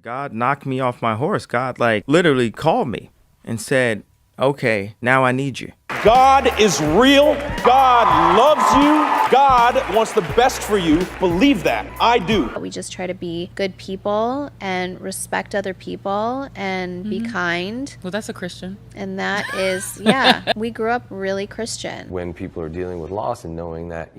God knocked me off my horse. God, like, literally called me and said, okay, now I need you. God is real. God loves you. God wants the best for you. Believe that. I do. We just try to be good people and respect other people and be kind. Well, that's a Christian. And that is, yeah, we grew up really Christian. When people are dealing with loss and knowing that,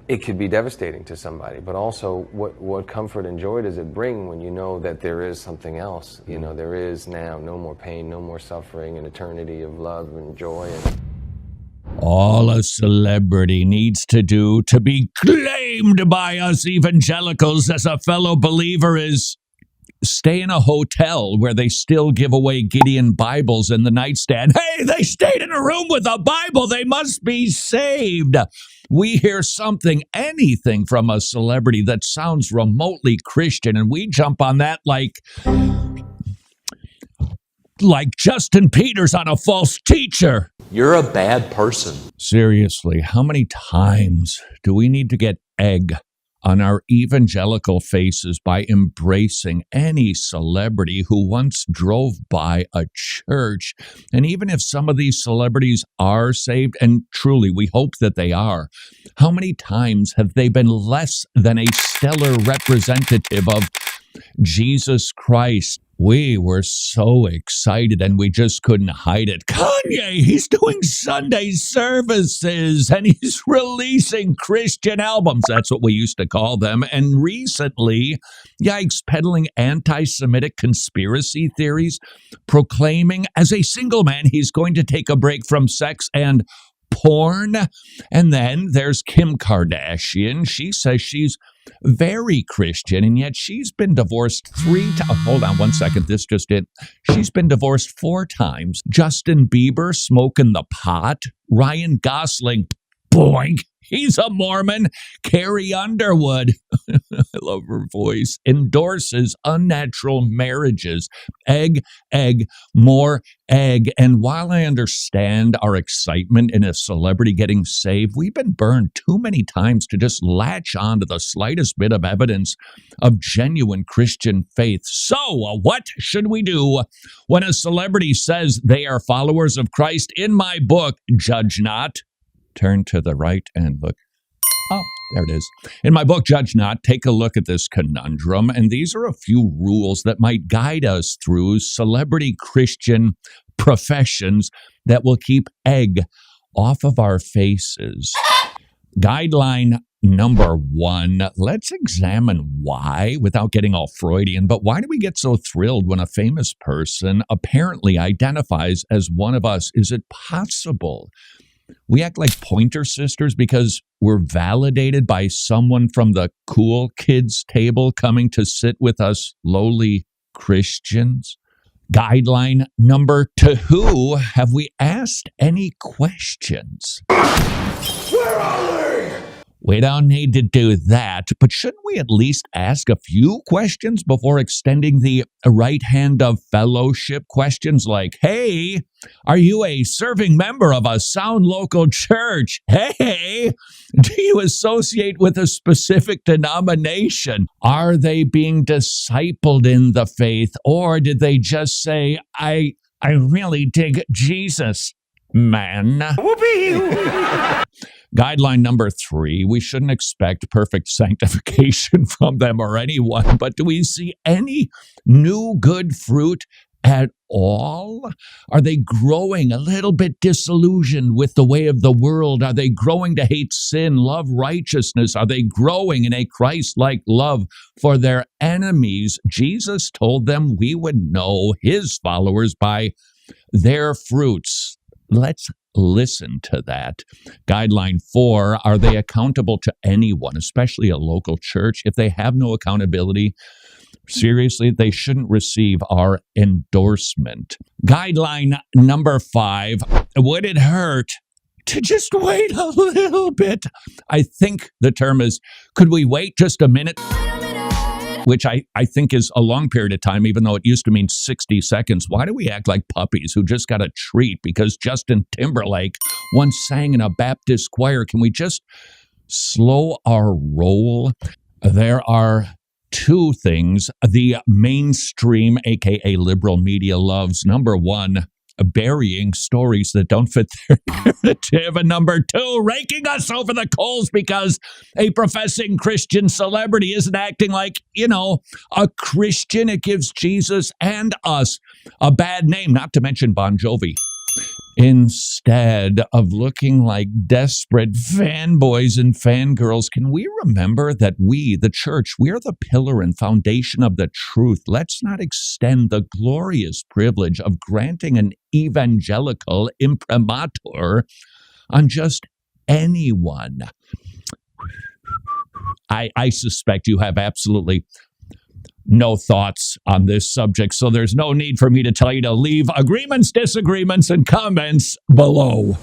it could be devastating to somebody, but also what comfort and joy does it bring when you know that there is something else? There is now no more pain, no more suffering, an eternity of love and joy. All a celebrity needs to do to be claimed by us evangelicals as a fellow believer is stay in a hotel where they still give away Gideon Bibles in the nightstand. Hey, they stayed in a room with a Bible. They must be saved. We hear anything from a celebrity that sounds remotely Christian, and we jump on that like Justin Peters on a false teacher. You're a bad person. Seriously, how many times do we need to get egg on our evangelical faces by embracing any celebrity who once drove by a church? And even if some of these celebrities are saved, and truly we hope that they are, how many times have they been less than a stellar representative of Jesus Christ? We were so excited and we just couldn't hide it. Kanye, he's doing Sunday services and he's releasing Christian albums. That's what we used to call them. And recently, yikes, peddling anti-Semitic conspiracy theories, proclaiming as a single man he's going to take a break from sex and porn. And then there's Kim Kardashian. She says she's very Christian, and yet she's been divorced 3 times. Hold on one second. This just did. She's been divorced 4 times. Justin Bieber smoking the pot. Ryan Gosling, boink, he's a Mormon. Carrie Underwood, I love her voice, endorses unnatural marriages. Egg, more egg. And while I understand our excitement in a celebrity getting saved, we've been burned too many times to just latch on to the slightest bit of evidence of genuine Christian faith. So, what should we do when a celebrity says they are followers of Christ? In my book, Judge Not, turn to the right and look. Oh, there it is. In my book, Judge Not, take a look at this conundrum, and these are a few rules that might guide us through celebrity Christian professions that will keep egg off of our faces. Guideline number 1, let's examine why, without getting all Freudian, but why do we get so thrilled when a famous person apparently identifies as one of us? Is it possible we act like Pointer Sisters because we're validated by someone from the cool kids table coming to sit with us lowly Christians? Guideline number 2, have we asked any questions? Where are we? We don't need to do that, but shouldn't we at least ask a few questions before extending the right hand of fellowship? Questions like, hey, are you a serving member of a sound local church? Hey, do you associate with a specific denomination? Are they being discipled in the faith? Or did they just say, I really dig Jesus, man? Whoopee! Guideline number 3, we shouldn't expect perfect sanctification from them or anyone, but do we see any new good fruit at all? Are they growing a little bit disillusioned with the way of the world? Are they growing to hate sin, love righteousness? Are they growing in a Christ-like love for their enemies? Jesus told them we would know his followers by their fruits. Let's listen to that. Guideline 4, are they accountable to anyone, especially a local church? If they have no accountability, seriously, they shouldn't receive our endorsement. Guideline number 5, would it hurt to just wait a little bit? I think the term is, could we wait just a minute? Which I think is a long period of time, even though it used to mean 60 seconds. Why do we act like puppies who just got a treat because Justin Timberlake once sang in a Baptist choir? Can we just slow our roll? There are two things the mainstream, aka liberal media, loves. Number one, burying stories that don't fit their narrative. And number two, raking us over the coals because a professing Christian celebrity isn't acting like, a Christian. It gives Jesus and us a bad name, not to mention Bon Jovi. Instead of looking like desperate fanboys and fangirls, can we remember that we, the church, we are the pillar and foundation of the truth? Let's not extend the glorious privilege of granting an evangelical imprimatur on just anyone. I suspect you have absolutely no thoughts on this subject, so there's no need for me to tell you to leave agreements, disagreements, and comments below.